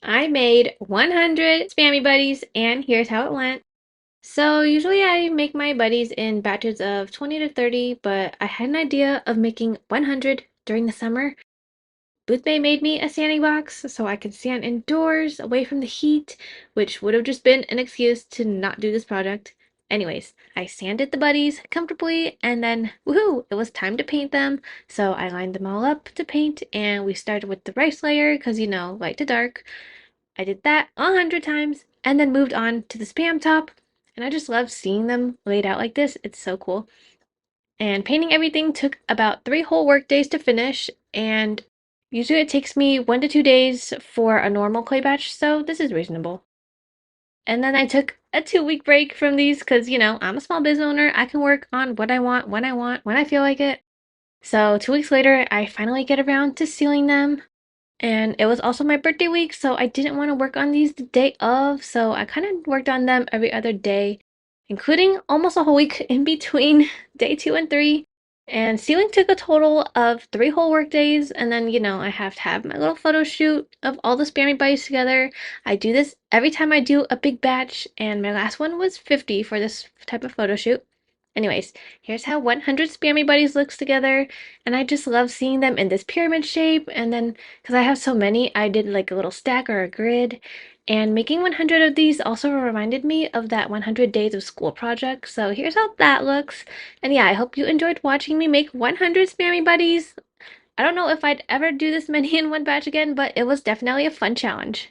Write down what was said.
I made 100 Spammie Buddies, and here's how it went. So usually I make my buddies in batches of 20 to 30, but I had an idea of making 100 during the summer. Boothbay made me a sanding box so I could sand indoors away from the heat, which would have just been an excuse to not do this project. Anyways, I sanded the buddies comfortably and then, woohoo, it was time to paint them. So I lined them all up to paint and we started with the rice layer because, light to dark. I did that 100 times and then moved on to the spam top. And I just love seeing them laid out like this. It's so cool. And painting everything took about 3 whole work days to finish. And usually it takes me 1 to 2 days for a normal clay batch. So this is reasonable. And then I took a 2 week break from these because, I'm a small business owner. I can work on what I want, when I feel like it. So 2 weeks later, I finally get around to sealing them. And it was also my birthday week, so I didn't want to work on these the day of, so I kind of worked on them every other day, including almost a whole week in between day 2 and 3. And sealing took a total of 3 whole work days, and then, I have to have my little photo shoot of all the Spammie Buddies together. I do this every time I do a big batch, and my last one was 50 for this type of photo shoot. Anyways, here's how 100 Spammie Buddies looks together, and I just love seeing them in this pyramid shape, and then because I have so many, I did like a little stack or a grid. And making 100 of these also reminded me of that 100 days of school project. So here's how that looks. And yeah, I hope you enjoyed watching me make 100 Spammie Buddies. I don't know if I'd ever do this many in one batch again, but it was definitely a fun challenge.